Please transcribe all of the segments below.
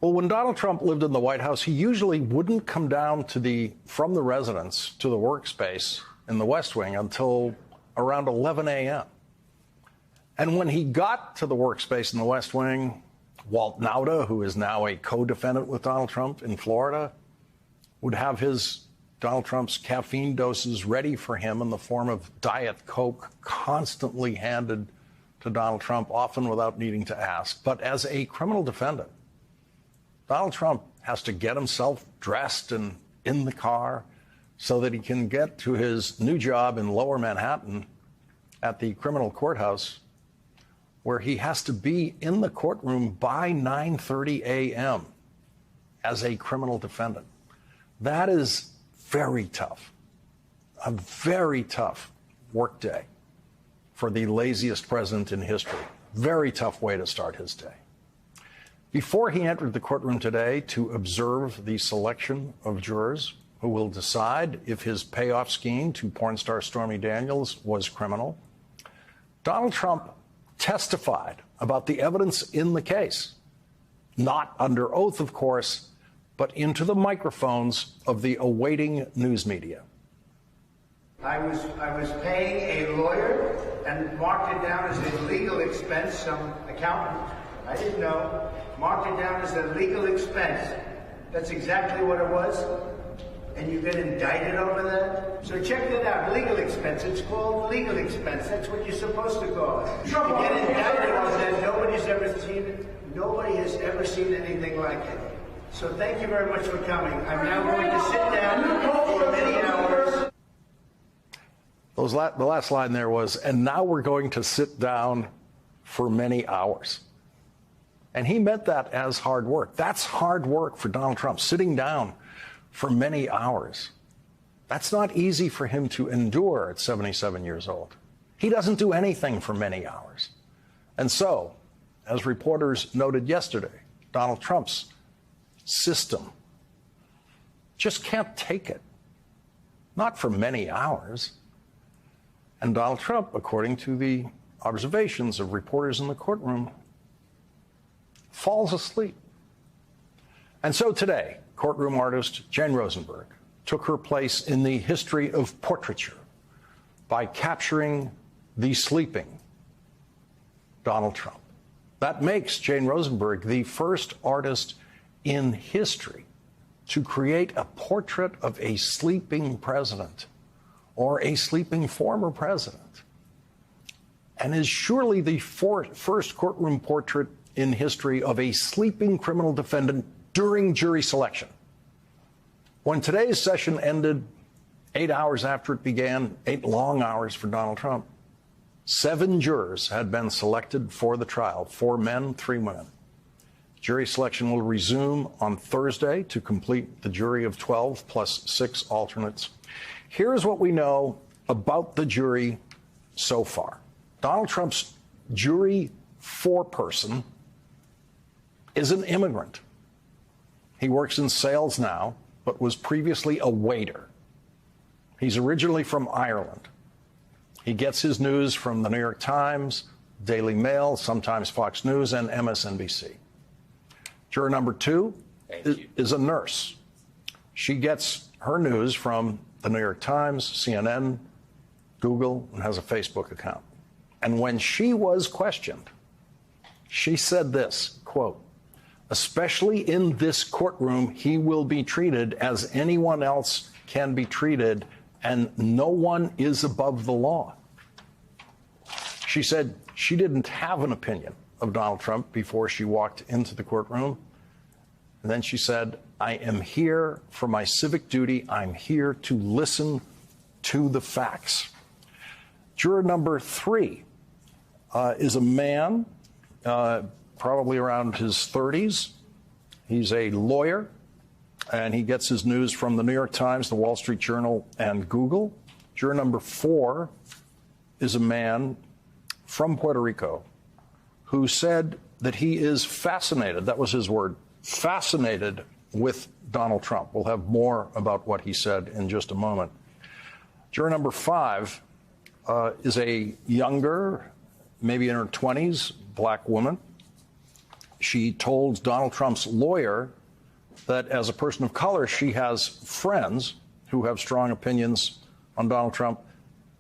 Well, when Donald Trump lived in the White House, he usually wouldn't come down from the residence to the workspace in the West Wing until around 11 a.m. And when he got to the workspace in the West Wing, Walt Nauta, who is now a co-defendant with Donald Trump in Florida, would have Donald Trump's caffeine doses ready for him in the form of Diet Coke, constantly handed to Donald Trump, often without needing to ask. But as a criminal defendant, Donald Trump has to get himself dressed and in the car so that he can get to his new job in Lower Manhattan at the criminal courthouse, where he has to be in the courtroom by 9:30 a.m. as a criminal defendant. That is very tough, a very tough workday for the laziest president in history. Very tough way to start his day. Before he entered the courtroom today to observe the selection of jurors who will decide if his payoff scheme to porn star Stormy Daniels was criminal, Donald Trump testified about the evidence in the case, not under oath, of course, but into the microphones of the awaiting news media. I was paying a lawyer and marked it down as a legal expense. Some accountant, I didn't know, marked it down as a legal expense. That's exactly what it was. And you get indicted over that? So check that out, legal expense. It's called legal expense. That's what you're supposed to call it. You get indicted on that. Nobody's ever seen it. Nobody has ever seen anything like it. So thank you very much for coming. I'm now going to sit down for many hours. The last line there was, and now we're going to sit down for many hours. And he meant that as hard work. That's hard work for Donald Trump, sitting down for many hours. That's not easy for him to endure at 77 years old. He doesn't do anything for many hours. And so, as reporters noted yesterday, Donald Trump's system just can't take it. Not for many hours. And Donald Trump, according to the observations of reporters in the courtroom, falls asleep. And so today, courtroom artist Jane Rosenberg took her place in the history of portraiture by capturing the sleeping Donald Trump. That makes Jane Rosenberg the first artist in history to create a portrait of a sleeping president or a sleeping former president, and is surely the first courtroom portrait in history of a sleeping criminal defendant during jury selection. When today's session ended 8 hours after it began, 8 long hours for Donald Trump, 7 jurors had been selected for the trial, 4 men, 3 women. Jury selection will resume on Thursday to complete the jury of 12 plus 6 alternates. Here's what we know about the jury so far. Donald Trump's jury foreperson is an immigrant. He works in sales now, but was previously a waiter. He's originally from Ireland. He gets his news from the New York Times, Daily Mail, sometimes Fox News, and MSNBC. Juror number 2 is a nurse. She gets her news from the New York Times, CNN, Google, and has a Facebook account. And when she was questioned, she said this, quote, "Especially in this courtroom, he will be treated as anyone else can be treated, and no one is above the law." She said she didn't have an opinion of Donald Trump before she walked into the courtroom. And then she said, "I am here for my civic duty. I'm here to listen to the facts." Juror number 3 is a man, probably around his 30s. He's a lawyer, and he gets his news from the New York Times, the Wall Street Journal, and Google. Juror number 4 is a man from Puerto Rico who said that he is fascinated, that was his word, fascinated with Donald Trump. We'll have more about what he said in just a moment. Juror number 5 is a younger, maybe in her 20s, black woman. she told Donald Trump's lawyer that as a person of color, she has friends who have strong opinions on Donald Trump,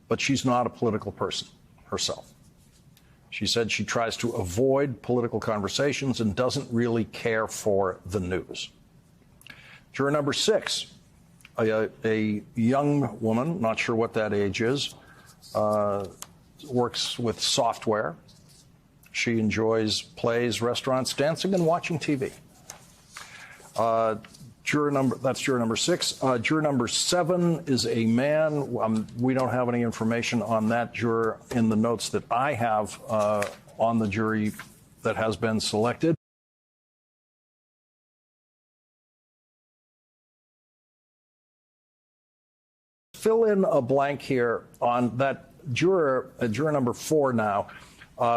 but she's not a political person herself. She said she tries to avoid political conversations and doesn't really care for the news. Juror number 6, a young woman, not sure what that age is, works with software. She enjoys plays, restaurants, dancing, and watching TV. That's juror number 6. Juror number 7 is a man. We don't have any information on that juror in the notes that I have on the jury that has been selected. Fill in a blank here on that juror, juror number 4 now,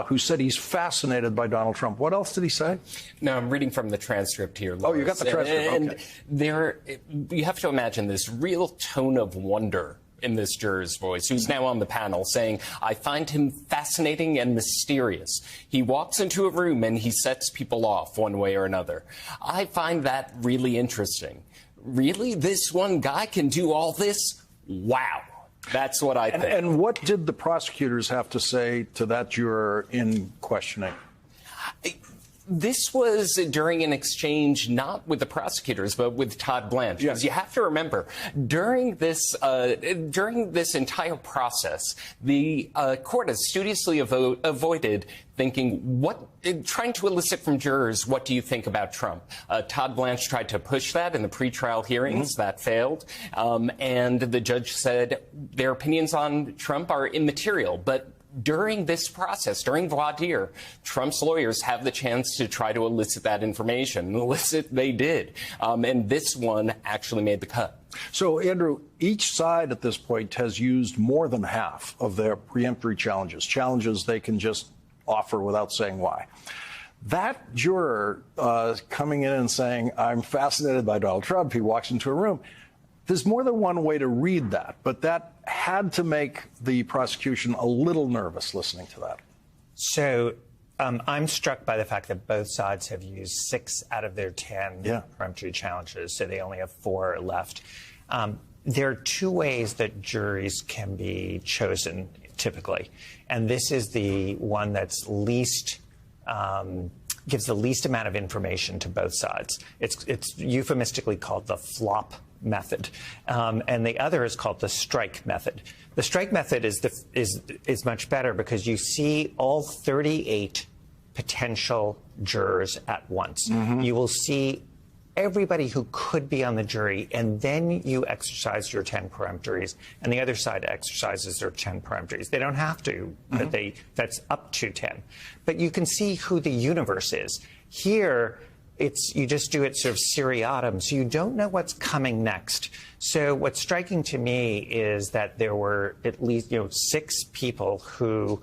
who said he's fascinated by Donald Trump. What else did he say? No, I'm reading from the transcript here, Lois. Oh, you got the transcript. And okay. You have to imagine this real tone of wonder in this juror's voice, who's now on the panel, saying, I find him fascinating and mysterious. He walks into a room and he sets people off one way or another. I find that really interesting. Really? This one guy can do all this? Wow. That's what I think. And what did the prosecutors have to say to that juror in questioning? This was during an exchange not with the prosecutors, but with Todd Blanche. Yes. Because you have to remember, during this entire process, the court has studiously avoided trying to elicit from jurors, what do you think about Trump? Todd Blanche tried to push that in the pretrial hearings. Mm-hmm. That failed. And the judge said their opinions on Trump are immaterial. But during this process, during voir dire, Trump's lawyers have the chance to try to elicit that information. Elicit they did. And this one actually made the cut. So, Andrew, each side at this point has used more than half of their preemptory challenges they can just offer without saying why. That juror coming in and saying, I'm fascinated by Donald Trump, he walks into a room. There's more than one way to read that, but that had to make the prosecution a little nervous listening to that. So I'm struck by the fact that both sides have used 6 out of their 10 peremptory challenges, so they only have 4 left. There are 2 ways that juries can be chosen, typically, and this is the one that's least gives the least amount of information to both sides. It's euphemistically called the flop method, and the other is called the strike method. The strike method is much better because you see all 38 potential jurors at once. Mm-hmm. You will see everybody who could be on the jury, and then you exercise your 10 peremptories, and the other side exercises their 10 peremptories. They don't have to, but that's up to 10. But you can see who the universe is. Here, you just do it sort of seriatim, so you don't know what's coming next. So what's striking to me is that there were at least 6 people who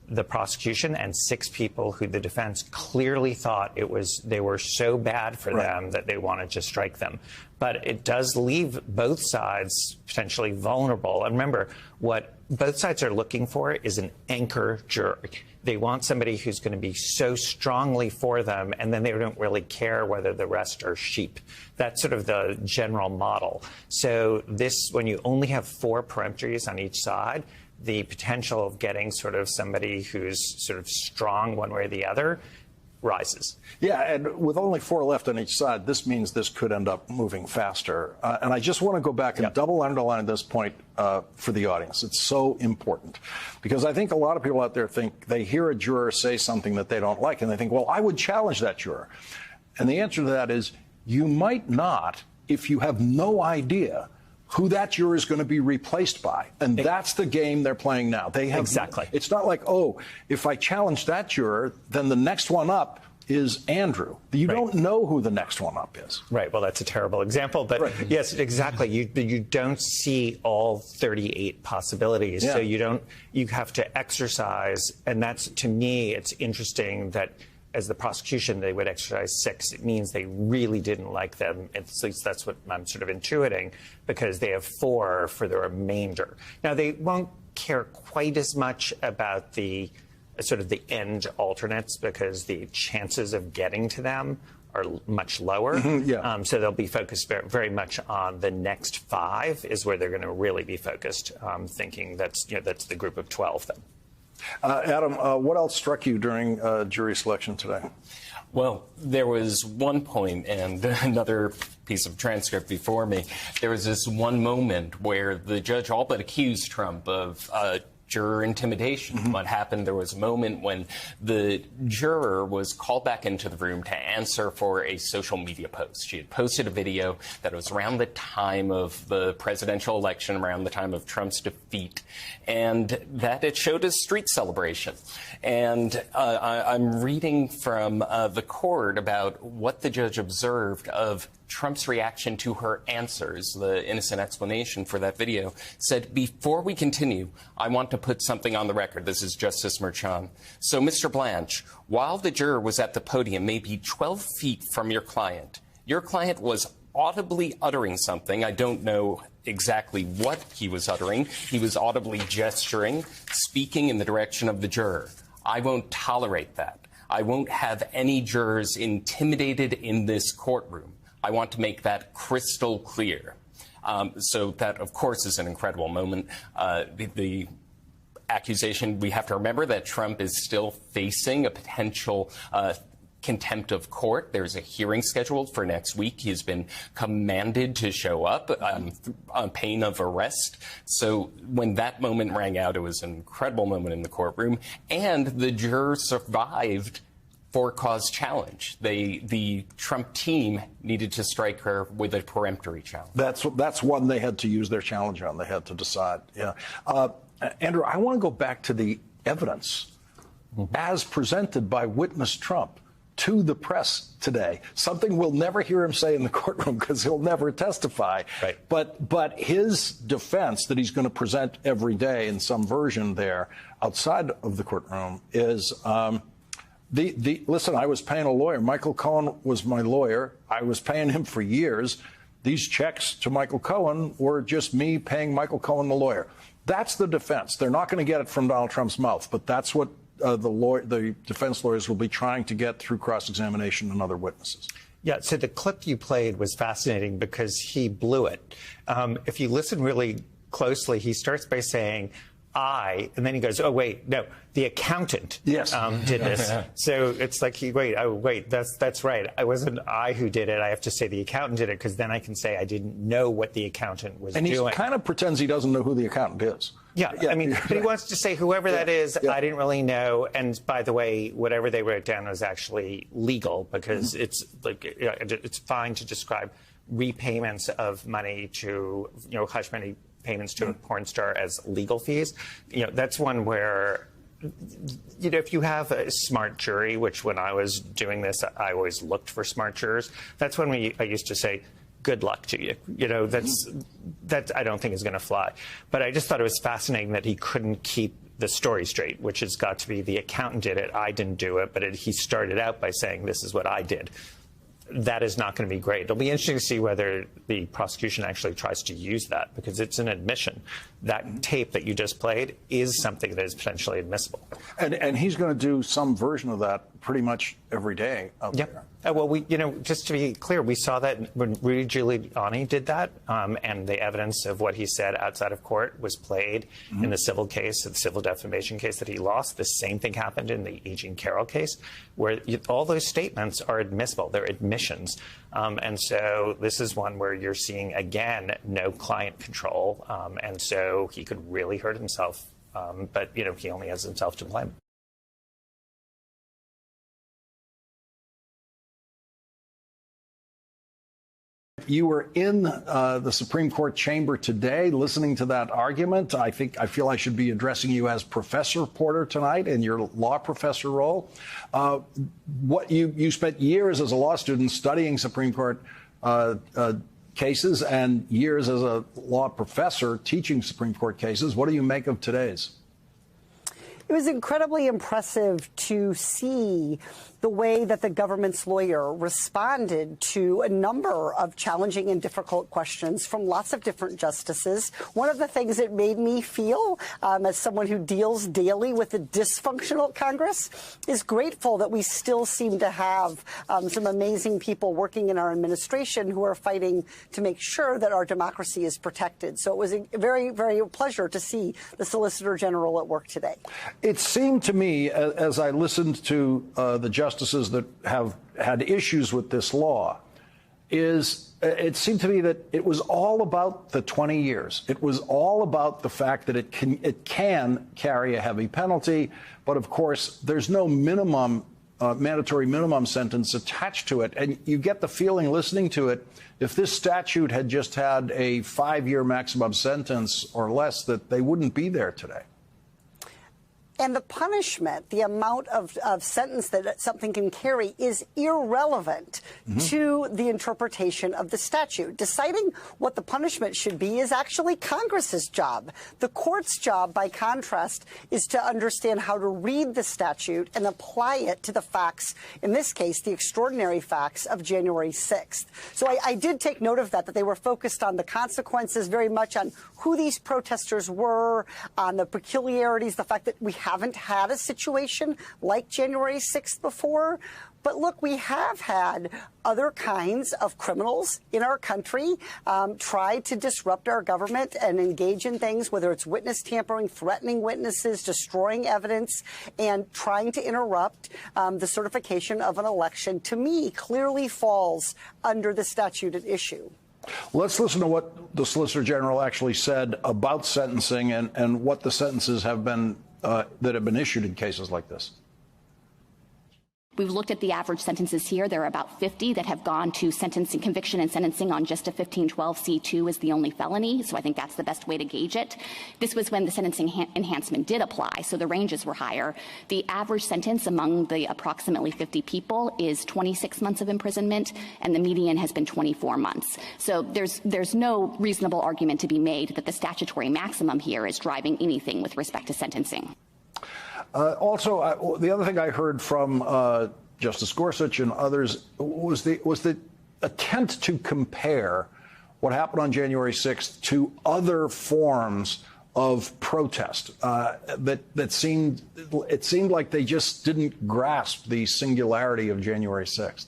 the prosecution and 6 people who the defense clearly thought they were so bad for them that they wanted to strike them. But it does leave both sides potentially vulnerable. And remember, what both sides are looking for is an anchor juror. They want somebody who's going to be so strongly for them, and then they don't really care whether the rest are sheep. That's sort of the general model. So when you only have 4 peremptories on each side, the potential of getting sort of somebody who's sort of strong one way or the other rises. Yeah, and with only 4 left on each side, this means this could end up moving faster. And I just want to go back and double underline this point for the audience. It's so important because I think a lot of people out there think they hear a juror say something that they don't like, and they think, well, I would challenge that juror. And the answer to that is you might not if you have no idea who that juror is going to be replaced by. And that's the game they're playing now. They have, exactly. It's not like, oh, if I challenge that juror, then the next one up is Andrew. You don't know who the next one up is. Right. Well, that's a terrible example. But yes, exactly. You don't see all 38 possibilities. Yeah. So you have to exercise. And that's, to me, it's interesting that as the prosecution, they would exercise 6. It means they really didn't like them. At least that's what I'm sort of intuiting, because they have 4 for the remainder. Now, they won't care quite as much about the sort of the end alternates because the chances of getting to them are much lower. So they'll be focused very much on the next 5 is where they're going to really be focused, thinking that's the group of 12 then. Adam, what else struck you during jury selection today? Well, there was one point, and another piece of transcript before me, there was this one moment where the judge all but accused Trump of juror intimidation. What happened, there was a moment when the juror was called back into the room to answer for a social media post. She had posted a video that was around the time of the presidential election, around the time of Trump's defeat, and that it showed a street celebration. And I'm reading from the court about what the judge observed of Trump's reaction to her answers. The innocent explanation for that video said, "Before we continue, I want to put something on the record." This is Justice Merchan. "So, Mr. Blanche, while the juror was at the podium, maybe 12 feet from your client was audibly uttering something. I don't know exactly what he was uttering. He was audibly gesturing, speaking in the direction of the juror. I won't tolerate that. I won't have any jurors intimidated in this courtroom. I want to make that crystal clear." So that, of course, is an incredible moment. The accusation, we have to remember that Trump is still facing a potential contempt of court. There's a hearing scheduled for next week. He has been commanded to show up on pain of arrest. So when that moment rang out, it was an incredible moment in the courtroom. And the juror survived for cause challenge. The Trump team needed to strike her with a peremptory challenge. That's one they had to use their challenge on. They had to decide. Yeah, Andrew, I want to go back to the evidence as presented by witness Trump to the press today. Something we'll never hear him say in the courtroom because he'll never testify. Right. But his defense that he's going to present every day in some version there outside of the courtroom is. Listen, I was paying a lawyer. Michael Cohen was my lawyer. I was paying him for years. These checks to Michael Cohen were just me paying Michael Cohen, the lawyer. That's the defense. They're not going to get it from Donald Trump's mouth, but that's what the defense lawyers will be trying to get through cross-examination and other witnesses. Yeah, so the clip you played was fascinating because he blew it. If you listen really closely, he starts by saying, and then he goes, "Oh, wait, no, the accountant did this." So it's like, that's right. It wasn't I who did it. I have to say the accountant did it because then I can say I didn't know what the accountant was doing. And he kind of pretends he doesn't know who the accountant is. Yeah, I mean, but he wants to say whoever that is, I didn't really know. And by the way, whatever they wrote down was actually legal because it's like it's fine to describe repayments of money to, hush money payments to a porn star as legal fees. That's one where, if you have a smart jury, which when I was doing this, I always looked for smart jurors. That's when I used to say, good luck to you. That I don't think is going to fly. But I just thought it was fascinating that he couldn't keep the story straight, which has got to be the accountant did it, I didn't do it. But he started out by saying, this is what I did. That is not going to be great. It'll be interesting to see whether the prosecution actually tries to use that because it's an admission. That tape that you just played is something that is potentially admissible. And he's going to do some version of that pretty much every day out there. Well, just to be clear, we saw that when Rudy Giuliani did that, and the evidence of what he said outside of court was played in the civil case, the civil defamation case that he lost. The same thing happened in the E. Jean Carroll case, where all those statements are admissible. They're admissions. And so this is one where you're seeing, again, no client control. And so he could really hurt himself. But, he only has himself to blame. You were in the Supreme Court chamber today listening to that argument. I feel I should be addressing you as Professor Porter tonight in your law professor role. You spent years as a law student studying Supreme Court cases and years as a law professor teaching Supreme Court cases. What do you make of today's? It was incredibly impressive to see the way that the government's lawyer responded to a number of challenging and difficult questions from lots of different justices. One of the things it made me feel, as someone who deals daily with a dysfunctional Congress, is grateful that we still seem to have some amazing people working in our administration who are fighting to make sure that our democracy is protected. So it was a very, very pleasure to see the Solicitor General at work today. It seemed to me, as I listened to the justices that have had issues with this law, it seemed to me that it was all about the 20 years. It was all about the fact that it can carry a heavy penalty, but of course there's no minimum mandatory minimum sentence attached to it. And you get the feeling listening to it, if this statute had just had a 5-year maximum sentence or less, that they wouldn't be there today. And the punishment, the amount of sentence that something can carry, is irrelevant to the interpretation of the statute. Deciding what the punishment should be is actually Congress's job. The court's job, by contrast, is to understand how to read the statute and apply it to the facts, in this case, the extraordinary facts of January 6th. So I did take note of that they were focused on the consequences, very much on who these protesters were, on the peculiarities, the fact that we haven't had a situation like January 6th before. But look, we have had other kinds of criminals in our country try to disrupt our government and engage in things, whether it's witness tampering, threatening witnesses, destroying evidence, and trying to interrupt the certification of an election, to me, clearly falls under the statute at issue. Let's listen to what the Solicitor General actually said about sentencing and what the sentences have been that have been issued in cases like this. We've looked at the average sentences here. There are about 50 that have gone to sentencing, conviction and sentencing on just a 1512C2 is the only felony, so I think that's the best way to gauge it. This was when the sentencing enhancement did apply, so the ranges were higher. The average sentence among the approximately 50 people is 26 months of imprisonment, and the median has been 24 months. So there's no reasonable argument to be made that the statutory maximum here is driving anything with respect to sentencing. Also, the other thing I heard from Justice Gorsuch and others was the attempt to compare what happened on January 6th to other forms of protest that seemed like they just didn't grasp the singularity of January 6th.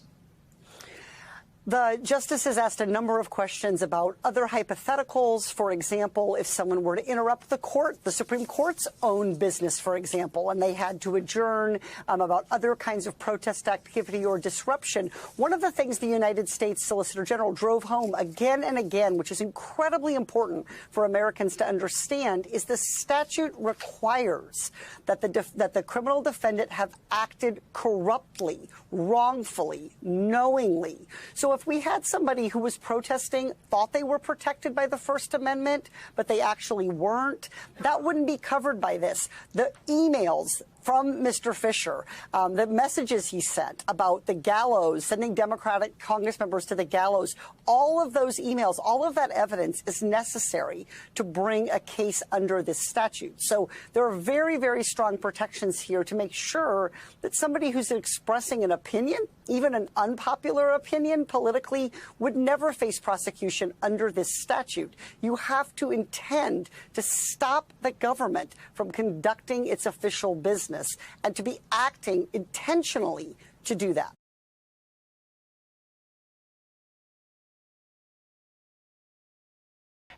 The justices asked a number of questions about other hypotheticals. For example, if someone were to interrupt the Supreme Court's own business, for example, and they had to adjourn, about other kinds of protest activity or disruption. One of the things the United States Solicitor General drove home again and again, which is incredibly important for Americans to understand, is the statute requires that the criminal defendant have acted corruptly, wrongfully, knowingly. So if we had somebody who was protesting, thought they were protected by the First Amendment, but they actually weren't, that wouldn't be covered by this. The emails from Mr. Fisher, the messages he sent about the gallows, sending Democratic Congress members to the gallows, all of those emails, all of that evidence is necessary to bring a case under this statute. So there are very, very strong protections here to make sure that somebody who's expressing an opinion, even an unpopular opinion politically, would never face prosecution under this statute. You have to intend to stop the government from conducting its official business and to be acting intentionally to do that.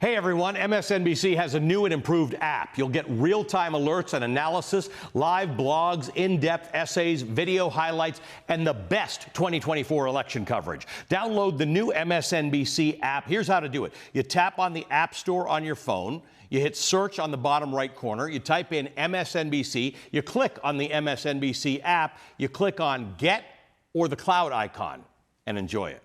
Hey everyone, MSNBC has a new and improved app. You'll get real-time alerts and analysis, live blogs, in-depth essays, video highlights, and the best 2024 election coverage. Download the new MSNBC app. Here's how to do it. You tap on the App Store on your phone. You hit search on the bottom right corner. You type in MSNBC. You click on the MSNBC app. You click on Get or the cloud icon and enjoy it.